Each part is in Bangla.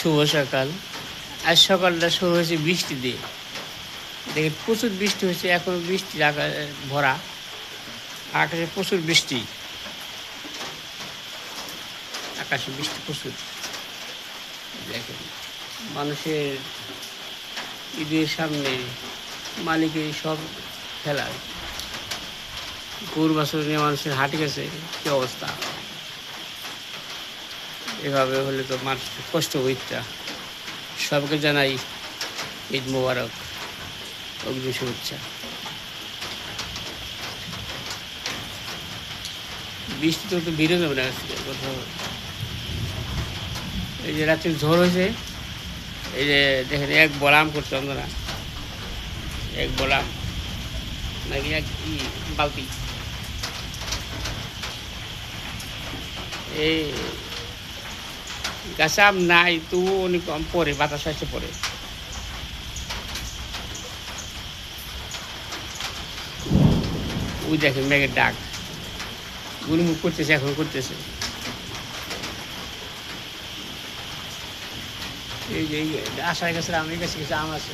শুভ সকাল। আজ সকালটা শুরু হয়েছে বৃষ্টি দিয়ে। দেখেন প্রচুর বৃষ্টি হয়েছে, এখন বৃষ্টির আকাশ ভরা, আকাশে প্রচুর বৃষ্টি, আকাশে বৃষ্টি প্রচুর। দেখেন মানুষের ঈদের সামনে মালিকের সব খেলা, গরু বাছুর নিয়ে মানুষের হাঁটে গেছে, কী অবস্থা। এভাবে হলে তো মানুষের কষ্ট হইতা। সবকে জানাই ঈদ মোবারক, অগ্রিম শুভেচ্ছা। বৃষ্টি তো ভিড়ে যাবে না কোথাও। এই যে রাত্রে ঝড় হয়েছে, এই যে দেখেন এক বলাম করছে অন্ধরা, এক বলাম নাকি এক বালতি, এই গাছে আম নাই তবু অনেক কম পরে, বাতাস আসছে পরে। ওই দেখেন মেঘের ডাক গুনগুন করতেছে, এখন করতেছে। এই যে আশার গাছের আমের গাছে কিছু আম আছে,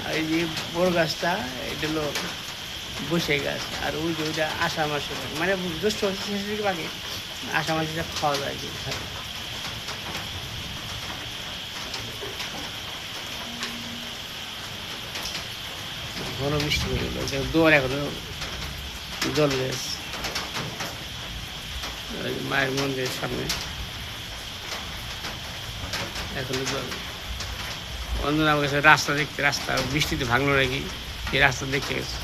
আর এই যে বড় গাছটা এটা হলো বসে গাছ, আর ওই যে ওইটা আষাঢ় মাসে, মানে জ্যৈষ্ঠ শেষের আগে আষাঢ় মাসে খাওয়া যায় কি ঘন বৃষ্টি হয়ে গেলো, দোয়ার এখনো জল গেছে মায়ের মন্দিরের সামনে, এখনো জল। অন্ধরা আমার কাছে রাস্তা দেখতে, রাস্তা বৃষ্টিতে ভাঙলো নাকি, এই রাস্তা দেখতে গেছে।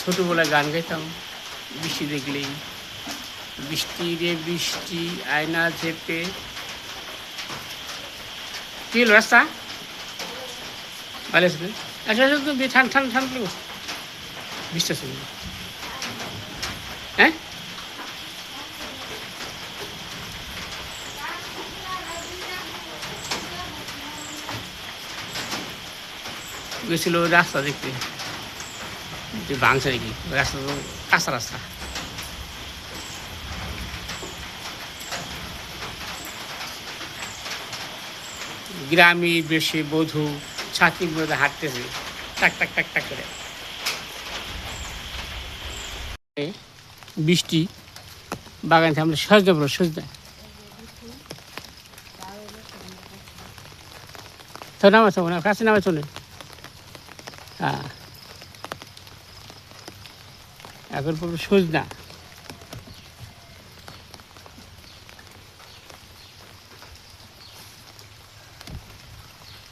ছোটোবেলায় গান গাইতাম বৃষ্টি দেখলেই, বৃষ্টি রে বৃষ্টি আয়না চেপে। কি হলো রাস্তা ভালো আছে? আচ্ছা আচ্ছা, তো ঠান্ডা ঠান্ডা ঠান্ডা বসে বৃষ্টি আছে, হ্যাঁ গেছিল রাস্তা দেখতে, যে ভাঙছে নাকি রাস্তা, তো কাঁচা রাস্তা। গ্রামে বেশি বধূ ছাতির মধ্যে হাঁটতেছে টাক টাক টাক টাক করে। বৃষ্টি বাগান থেকে আমরা সজদা বলো, সজদা তো নামা চলে না, কাছে নামা চলে। হ্যাঁ এখন পড়বো সজদা।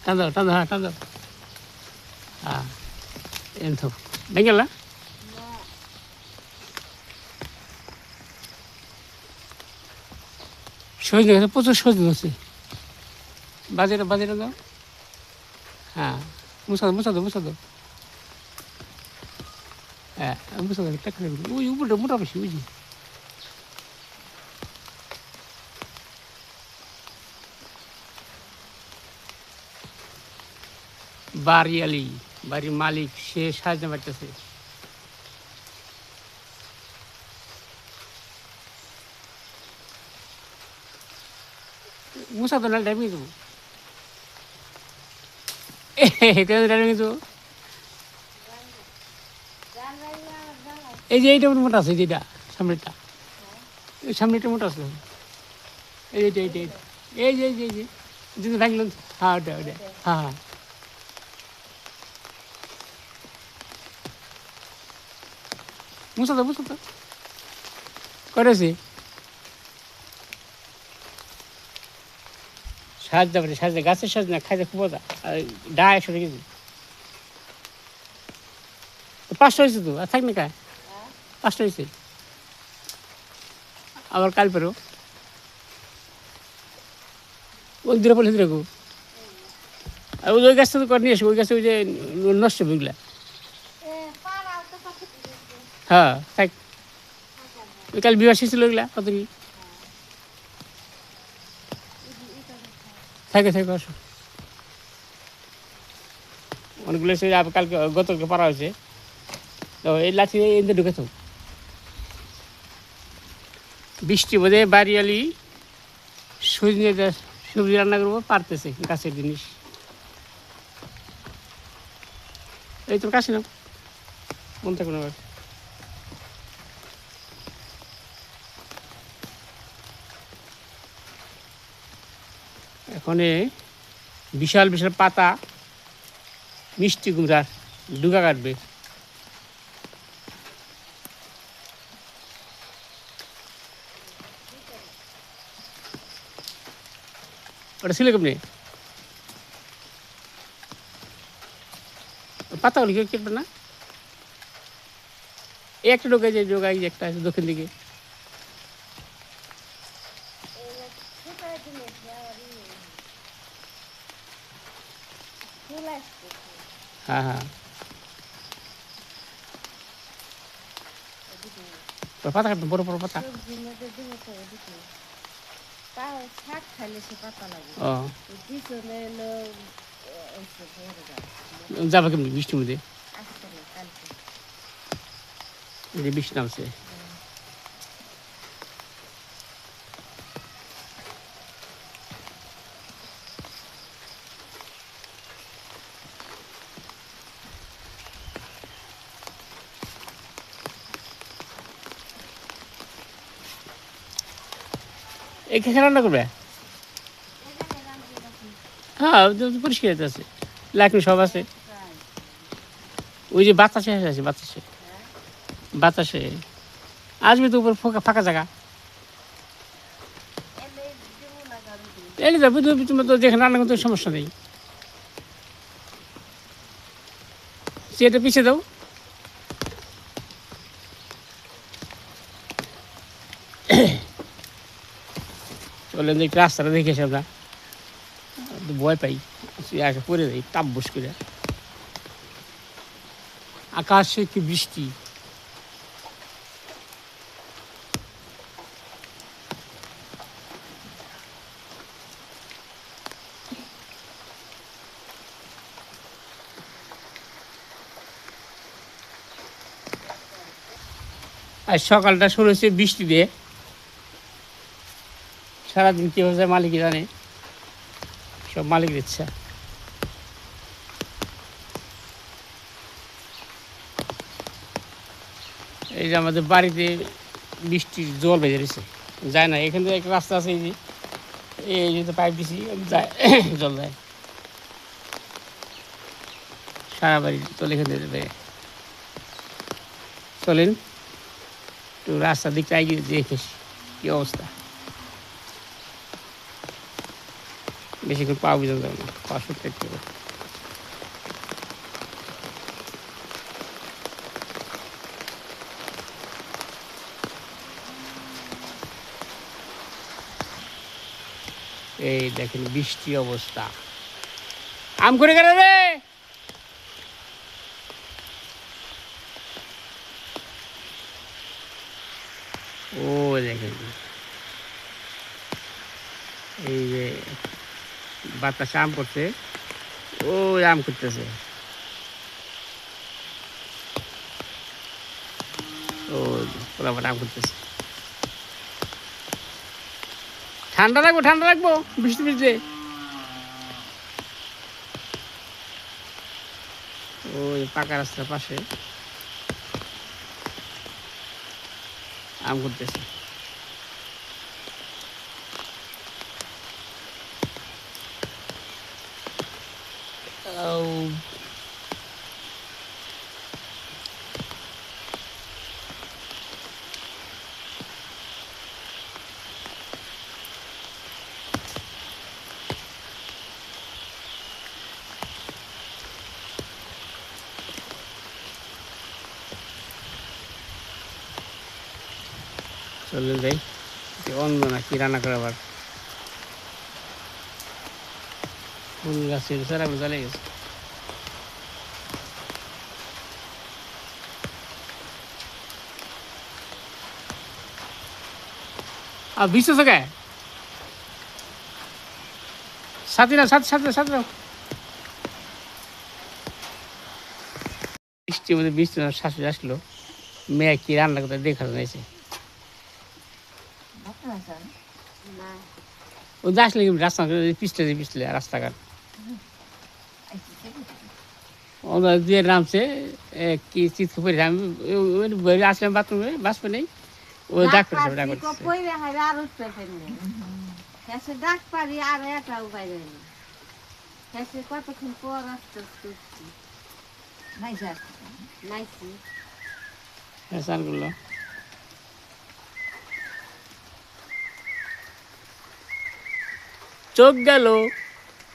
টান দাও টান দাও, হ্যাঁ টান দাও, হ্যাঁ এত ভেঙে গেল। সজনে গেছে, প্রচুর সজনে আছে, বাজারে বাজারে দাও। হ্যাঁ মুছা দাও মুছা দাও মুছা দাও, হ্যাঁ মুছা দাও, টাকা ওই উপরটা মোটা বেশি বুঝি। বাড়িয়ালি, বাড়ির মালিক সে সাহায্য পাইতেছে। মুছা তো না ডাইমিয়ে দেবো, ডাইমিয়ে দেবো। এই যে এইটা মোটা আছে, যেটা সামনেটা, সামনেটা মোটা আছে, এইটা এইটা এইটা, এই যে এই যে এই যে ভাঙলেন। হ্যাঁ ওটা ওটা, হ্যাঁ হ্যাঁ মুছা দাও মুছা দাও করেছি। সাহায্য পারে, সাহায্য গাছের সাহায্য না, খাইতে খুব মজা। আর ডা 100 কেজি, 500 হয়েছে তো, আর থাক না কায় 500 হয়েছে, আবার কাল পেরো ওই দূরে পড়ে রাখো। আর ওই গাছটা তো করে নিয়ে আসবো, ওই গাছে ওই যে নষ্ট বুঝলা। হ্যাঁ থাক, কাল বিবাহ ছিল ওইগুলা কত কি থাকে থাকে আসো অনেকগুলো এসে কালকে গতকালকে পারা হয়েছে তো এই লাঠি এনে ঢুকেছ বৃষ্টি বোধে বাড়িয়ালি সবজি রান্না করবো পারতেছে গাছের জিনিস এই তোর কাছে না মন থাকুন আবার এখন বিশাল বিশাল পাতা মিষ্টি কুমড়ার ডুগা কাটবে ওটা ছিল কেমনি পাতাগুলো কেউ কেটবে না এই একটা ডোকায় যে ডোকায় একটা আছে দক্ষিণ দিকে হ্যাঁ হ্যাঁ পাতা কাটবে বড় বড় পাতা যাবে কেমনি বৃষ্টির মধ্যে বৃষ্টি নামছে এখানে রান্না করবে হ্যাঁ পরিষ্কার আছে লাকড়ি সব আছে ওই যে বাতাসে আছে বাতাসে বাতাসে আসবে তো উপর ফাঁকা জায়গা এনে যাবো তোমার তো যেখানে রান্না করতে সমস্যা নেই সেটা পিছিয়ে দাও চলেন একটু রাস্তাটা দেখে এসে আমরা ভয় পাই আগে পরে যাই টাপ বস করে আকাশে কি বৃষ্টি আর সকালটা শুরু হয়েছে বৃষ্টি দিয়ে সারাদিন কী হয়েছে মালিক জানে সব মালিকের ইচ্ছা এই যে আমাদের বাড়িতে বৃষ্টির জল বেজে রয়েছে যায় না এখান থেকে একটা রাস্তা আছে এই যে পাইপ দিছি যায় জল যায় সারা বাড়ি চলে এখান থেকে চলেন একটু রাস্তার দিকটা এগিয়ে দেখে কী অবস্থা বেশি করে পাওয়া বুঝতে যাবে না পাওয়া সত্যি হবে এই দেখেন বৃষ্টি অবস্থা আম করে গেল রে ও দেখেন এই যে বাতাসে আম পড়ছে ও আম করতেছে ও আম করতেছে ঠান্ডা রাখবো বৃষ্টি ভিজলে ওই পাকা রাস্তার পাশে আম করতেছে চলে যাই অন্য না কি রান্না করে আবার ফুল গাছের সারা জ্বালে গেছে আর বিশেষ গায়ে সাথে না সাথে সাথে সাথে বৃষ্টির মধ্যে বৃষ্টি শাশুড়ি আসলো মেয়ে কি রান্না করতে দেখার নিয়েছে ও আসলে রাস্তা পিছলে পিছলে রাস্তাঘাট ওরা দিয়ে নামছে কি চিৎ করে আমি আসলাম বাথরুমে বাঁচবে নেই ও ডাক করেছে ডাক পারি আর একটা উপায় রইল কতক্ষণ পর আসতে নাইছি স্নান করলো চোখ গেল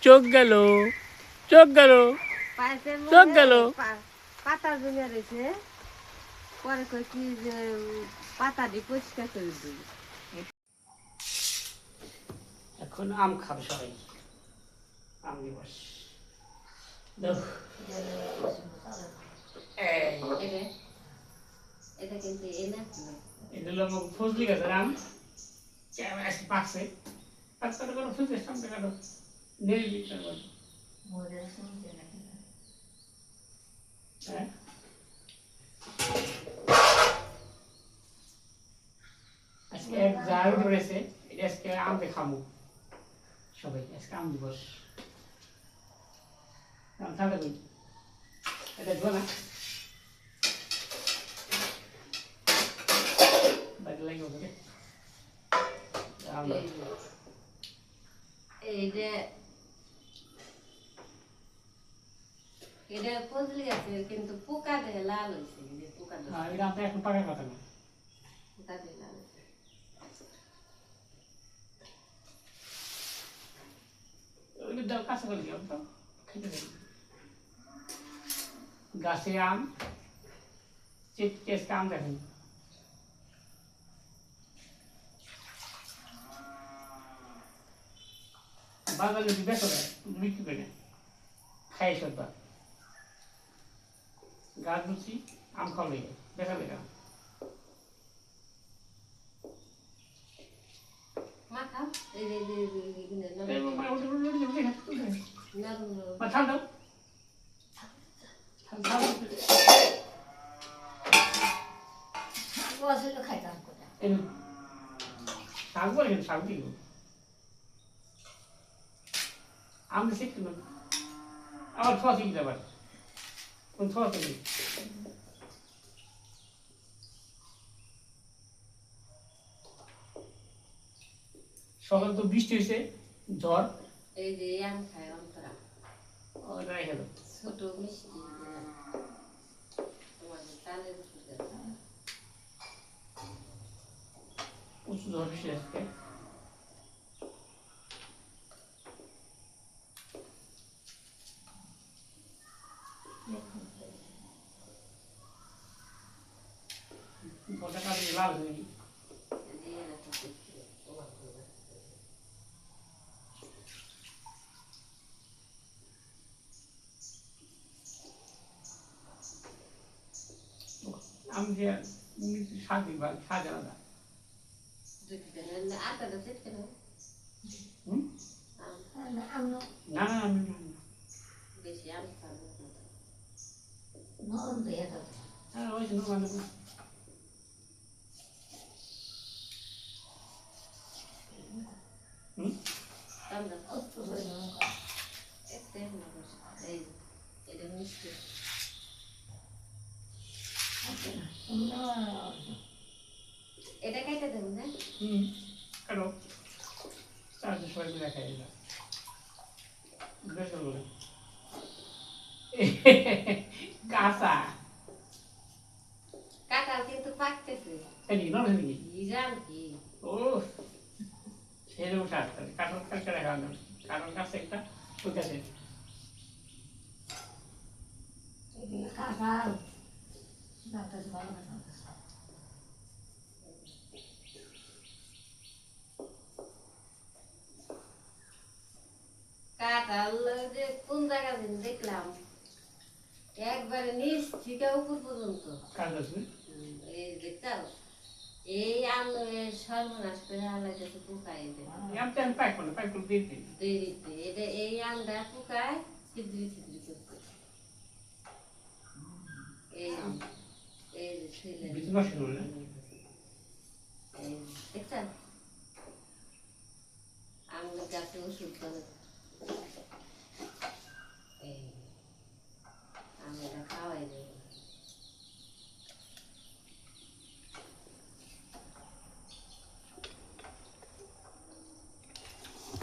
চোখ গেল চোখ গেল চোখ গেল পাতা জমে রয়েছে পরে কই কি যে পাতা দিয়ে পরিষ্কার করে দিই এখন আম খাবে সবাই আম দিবস এটা কিন্তু এটা হলো ফজলি গাছের আম পাকছে পাকছে কোনো ফজলি সামনে কাটো নেই আজকে এক জায়গা ধরেছে এটা আজকে আম খামু সবাই আজকে আম দিবস ঠান্ডা করি এটা ধোয়া না বাইরে লাগে ওকে এটা ফজলি আছে কিন্তু পোকা দেহে লাল হয়েছে পোকা এটা আপনার এখন পাকার কথা না পোকা দেহে লাল হয়েছে ওইগুলো দাও কাঁচা করে দিও তো খেতে দেবে গাছে আম চেষ্টা আম দেখেন বাজারে যদি বেচা দেয় বিক্রি করে খাই সরকার গাছ লুচি আম খাওয়া লেগে দেখা দেখা ঠান্ডা শাক বলে শাক দিই আমি শিখতে না আবার ছোঁয়া শিখতে আবার কোন ছোঁয়া শিখি সকাল তো বৃষ্টি হয়েছে ঝড় এই যে আম খায় অন্তরা রেখে দাও ছোট মিষ্টি তোমাদের তালের প্রচুর ঝড় বৃষ্টি আজকে গোটা কাজে লাল হয়ে গেছে আমি যে শাক দিবা শাক আলাদা না না আমি বেশি আম খাবো হ্যাঁ ওই জন্য মানে এটা মিষ্টি এটা খাইতে দেবো না কাটো চারটে সবাই মিলে খাই এটা বেশ ভালো কাঁচা কাঁঠাল কিন্তু পাকতেছে এদিকে না এদিকে ইরান কি ও ছেড়ে উঠে আসতে কাঁঠাল কালকে রাখা হলো কাঁঠাল কাছে একটা ওই কাছে কাঁঠাল কাঁঠাল যে কোন জায়গা দেখলাম একবারে নিচ থেকে উপর পর্যন্ত কাজ আছে এই দেখতাম এই আম আম সর্বনাশ করে আলাইতেছে পোকায় দেয় আমটা আমি পাইপ না পাইপ দিয়ে দিই দেরিতে এটা এই আমটা পোকায় ছিদ্রি ছিদ্রি করতে এই এই যে ছেলে কিছু নষ্ট করবে না এই দেখছেন আমের গাছে ওষুধ করে এই আমরা খাওয়াই দেব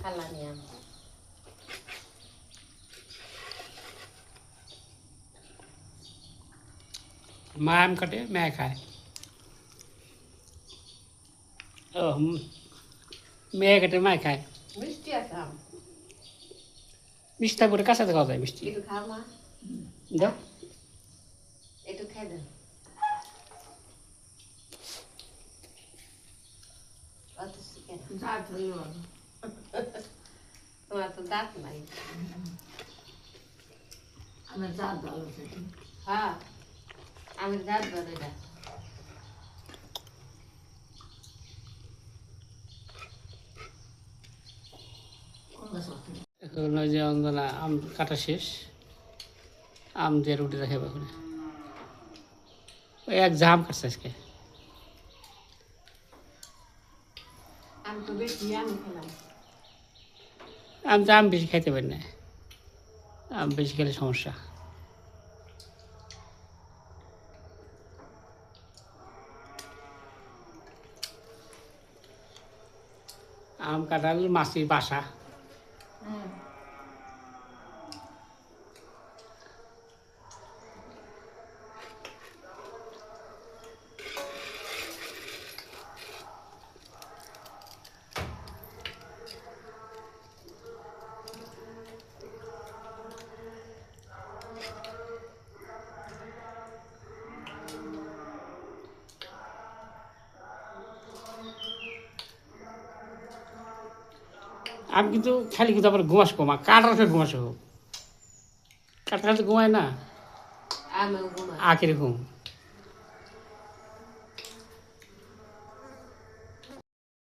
খালানি আম মা আম কাটে মেয়ে খায় ও মেয়ে কাটে মায় খায় মিষ্টি আছে আম মিষ্টি করে কাঁচাতে খাওয়া যায় মিষ্টি একটু খাও মা দাও একটু খাই দেন অত শিখে না তোমার তো দাঁত নাই আমার দাঁত ভালো আছে হ্যাঁ আমি দাঁত বলে এটা এখন ওই যে অন্দনা আম কাটা শেষ আম দিয়ে রুটিটা খাবে এখন ওই এক জাম কাটছে আজকে আমি তো বেশি আমি খেলাম আমি তো আম বেশি খাইতে পারি না আম বেশি খেলে সমস্যা আম কাটাল মাছির বাসা আমি কিন্তু খালি কিন্তু আবার ঘুমাস কমা কাটার ফের ঘুমাস হোক কাটা তো ঘুমায় না আমিও ঘুমাই আখের ঘুম